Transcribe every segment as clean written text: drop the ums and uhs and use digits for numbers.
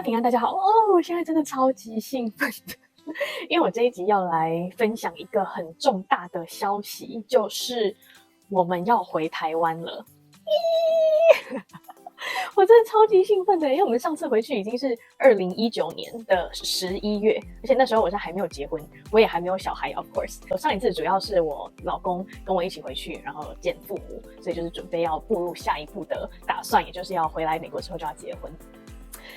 平安，大家好哦！我现在真的超级兴奋的，因为我这一集要来分享一个很重大的消息，就是我们要回台湾了。我真的超级兴奋的，因为我们上次回去已经是2019年的11月，而且那时候我是还没有结婚，我也还没有小孩 ，of course。我上一次主要是我老公跟我一起回去，然后见父母，所以就是准备要步入下一步的打算，也就是要回来美国之后就要结婚。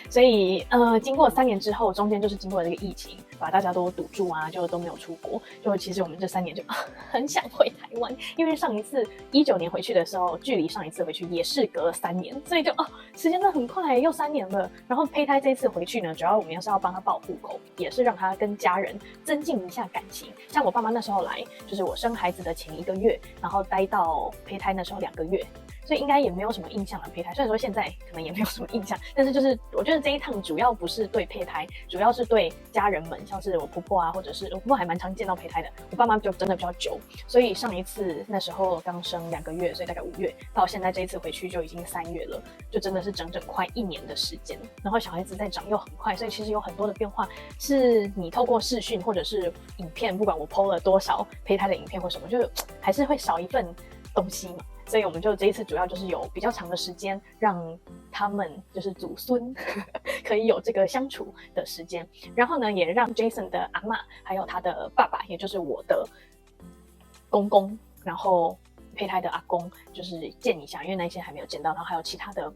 所以经过3年之后，中间就是经过这个疫情，把大家都堵住啊，就都没有出国。就其实我们这3年就很想回台湾，因为上一次19年回去的时候，距离上一次回去也是隔了3年，所以就时间真的很快，又3年了。然后胚胎这次回去呢，主要我们也是要帮他报户口，也是让他跟家人增进一下感情。像我爸妈那时候来，就是我生孩子的前1个月，然后待到胚胎那时候2个月。所以应该也没有什么印象了，胚胎虽然说现在可能也没有什么印象，但是就是我觉得这一趟主要不是对胚胎，主要是对家人们，像是我婆婆啊，或者是我婆婆还蛮常见到胚胎的，我爸妈就真的比较久，所以上一次那时候刚生2个月，所以大概5月，到现在这一次回去就已经3月了，就真的是整整快1年的时间。然后小孩子在长又很快，所以其实有很多的变化是你透过视讯或者是影片，不管我 PO 了多少胚胎的影片或什么，就还是会少一份东西嘛。所以我们就这一次主要就是有比较长的时间，让他们就是祖孙可以有这个相处的时间，然后呢，也让 Jason 的阿嬷还有他的爸爸，也就是我的公公，然后胚胎的阿公，就是见一下，因为那些还没有见到，然后还有其他的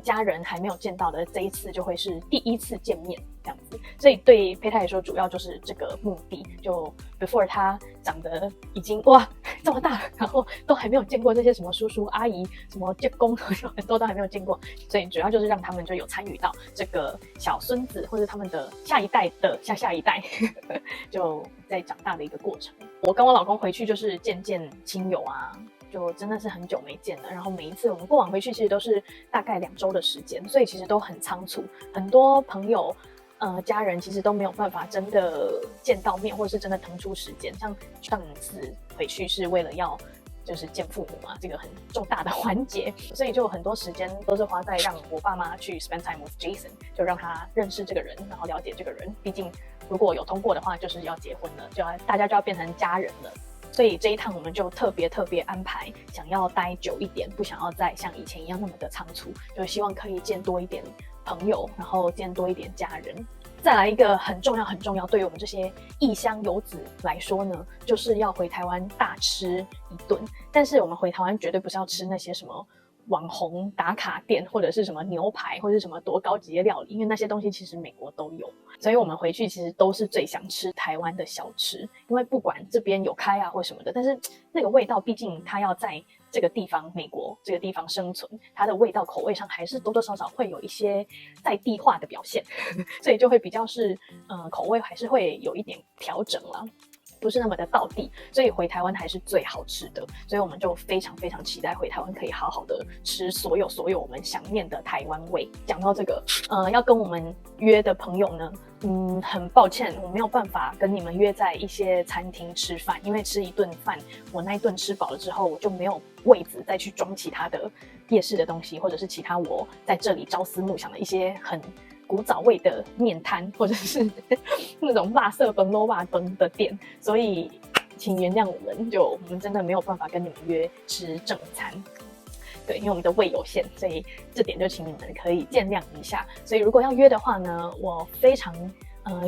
家人还没有见到的，这一次就会是第1次见面这样子。所以对胚胎来说，主要就是这个目的。就 before 他长得已经哇这么大了，然后都还没有见过这些什么叔叔阿姨、什么舅公，很多都还没有见过，所以主要就是让他们就有参与到这个小孙子或者他们的下一代的下一代就在长大的一个过程。我跟我老公回去就是见亲友啊。就真的是很久没见了，然后每一次我们过往回去其实都是大概2周的时间，所以其实都很仓促，很多朋友家人其实都没有办法真的见到面，或者是真的腾出时间。像上次回去是为了要就是见父母嘛，这个很重大的环节，所以就很多时间都是花在让我爸妈去 spend time with Jason， 就让他认识这个人，然后了解这个人。毕竟如果有通过的话，就是要结婚了，大家就要变成家人了。所以这一趟我们就特别安排，想要待久一点，不想要再像以前一样那么的仓促，就希望可以见多一点朋友，然后见多一点家人。再来一个很重要，对于我们这些异乡游子来说呢，就是要回台湾大吃一顿。但是我们回台湾绝对不是要吃那些什么网红打卡店，或者是什么牛排，或者是什么多高级的料理，因为那些东西其实美国都有。所以我们回去其实都是最想吃台湾的小吃，因为不管这边有开啊或什么的，但是那个味道毕竟它要在这个地方，美国这个地方生存，它的味道口味上还是多多少少会有一些在地化的表现所以就会比较是口味还是会有一点调整啦，不是那么的道地，所以回台湾还是最好吃的。所以我们就非常期待回台湾可以好好的吃所有我们想念的台湾味。讲到这个要跟我们约的朋友呢，很抱歉我没有办法跟你们约在一些餐厅吃饭，因为吃一顿饭，我那一顿吃饱了之后，我就没有位子再去装其他的夜市的东西，或者是其他我在这里朝思暮想的一些很古早味的面摊，或者是那种辣色崩、肉辣崩的店，所以请原谅我们真的没有办法跟你们约吃正餐。对，因为我们的胃有限，所以这点就请你们可以见谅一下。所以如果要约的话呢，我非常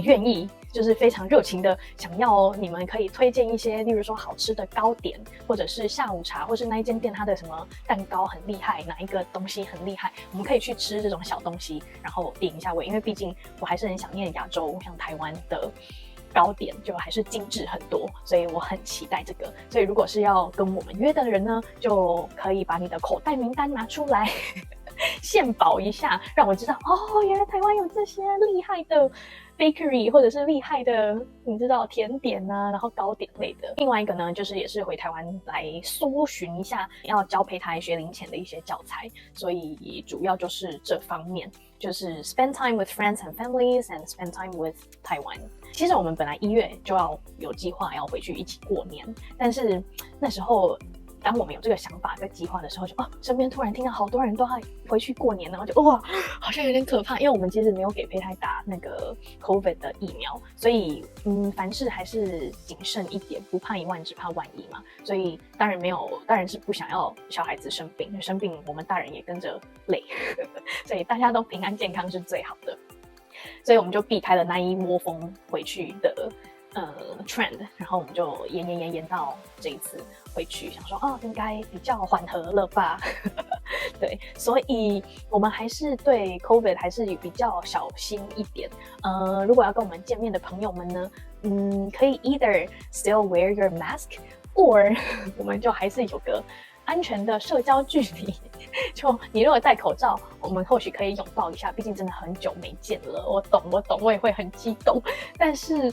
愿意，就是非常热情的想要你们可以推荐一些，例如说好吃的糕点，或者是下午茶，或是那一间店它的什么蛋糕很厉害，哪一个东西很厉害，我们可以去吃这种小东西，然后点一下胃。因为毕竟我还是很想念亚洲，像台湾的糕点就还是精致很多，所以我很期待这个。所以如果是要跟我们约的人呢，就可以把你的口袋名单拿出来献宝一下，让我知道原来台湾有这些厉害的 bakery 或者是厉害的你知道甜点啊，然后糕点类的。另外一个呢，就是也是回台湾来搜寻一下要教胚胎学龄前的一些教材，所以主要就是这方面，就是 spend time with friends and families and spend time with Taiwan。 其实我们本来1月就要有计划要回去一起过年，但是那时候当我们有这个想法在计划的时候，就身边突然听到好多人都要回去过年，然后就哇，好像有点可怕，因为我们其实没有给胚胎打那个 COVID 的疫苗，所以凡事还是谨慎一点，不怕一万只怕万一嘛。所以当然是不想要小孩子生病，生病我们大人也跟着累，所以大家都平安健康是最好的。所以我们就避开了那一窝蜂回去的trend， 然后我们就延到这一次回去，想说应该比较缓和了吧。对，所以我们还是对 COVID 还是比较小心一点。如果要跟我们见面的朋友们呢，可以 either still wear your mask or 我们就还是有个安全的社交距离。就你如果戴口罩，我们或许可以拥抱一下，毕竟真的很久没见了。我懂，我也会很激动。但是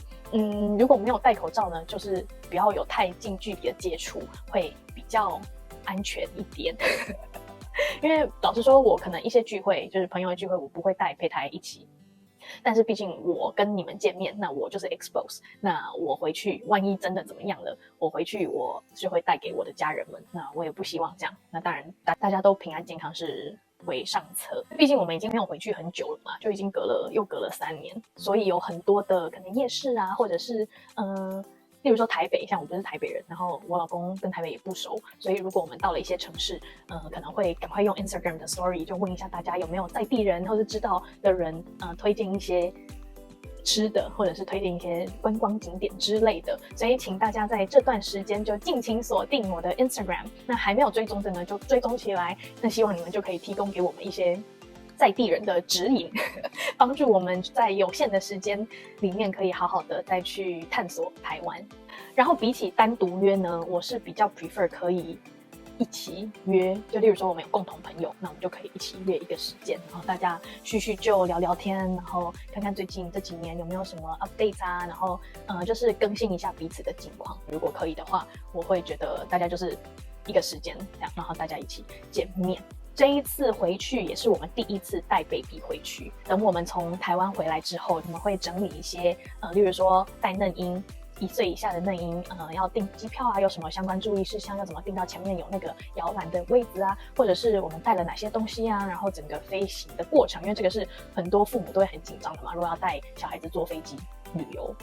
如果没有戴口罩呢，就是不要有太近距离的接触，会比较安全一点。因为老实说，我可能一些聚会，就是朋友的聚会，我不会带胚胎一起。但是毕竟我跟你们见面，那我就是 expose， 那我回去万一真的怎么样了，我回去我是会带给我的家人们，那我也不希望这样。那当然大家都平安健康是为上策，毕竟我们已经没有回去很久了嘛，就已经又隔了3年，所以有很多的可能夜市啊，或者是例如说台北，像我不是台北人，然后我老公跟台北也不熟，所以如果我们到了一些城市，可能会赶快用 Instagram 的 Story 就问一下大家有没有在地人或是知道的人，推荐一些吃的，或者是推荐一些观光景点之类的。所以请大家在这段时间就尽情锁定我的 Instagram， 那还没有追踪的呢，就追踪起来。那希望你们就可以提供给我们一些在地人的指引，帮助我们在有限的时间里面可以好好的再去探索台湾。然后比起单独约呢，我是比较 prefer 可以一起约，就例如说我们有共同朋友，那我们就可以一起约一个时间，然后大家叙叙旧聊聊天，然后看看最近这几年有没有什么 updates 啊，然后就是更新一下彼此的近况。如果可以的话，我会觉得大家就是一个时间这样，然后大家一起见面。这一次回去也是我们第一次带 baby 回去。等我们从台湾回来之后，我们会整理一些例如说带嫩婴1岁以下的嫩婴，要订机票啊，有什么相关注意事项，要怎么订到前面有那个摇篮的位置啊，或者是我们带了哪些东西啊，然后整个飞行的过程，因为这个是很多父母都会很紧张的嘛，如果要带小孩子坐飞机旅游，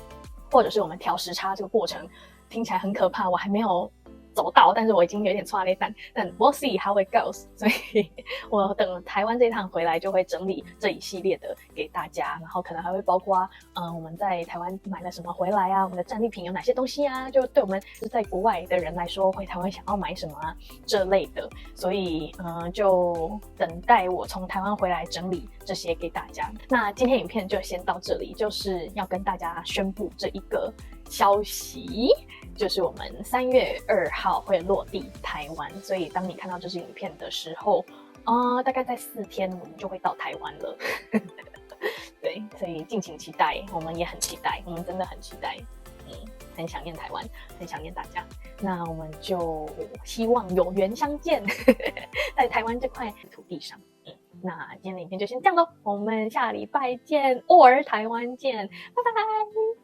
或者是我们调时差这个过程，听起来很可怕，我还没有走到，但是我已经有点剉咧等，但 we'll see how it goes。所以我等台湾这一趟回来，就会整理这一系列的给大家，然后可能还会包括我们在台湾买了什么回来啊，我们的战利品有哪些东西啊，就对我们在国外的人来说，回台湾想要买什么啊这类的。所以就等待我从台湾回来整理这些给大家。那今天影片就先到这里，就是要跟大家宣布这一个消息，就是我们3月2号会落地台湾，所以当你看到这支影片的时候，大概在4天我们就会到台湾了。对，所以敬请期待，我们也很期待，我们真的很期待，很想念台湾，很想念大家。那我们就希望有缘相见，在台湾这块土地上。那今天的影片就先这样咯，我们下礼拜见，or 台湾见，拜拜。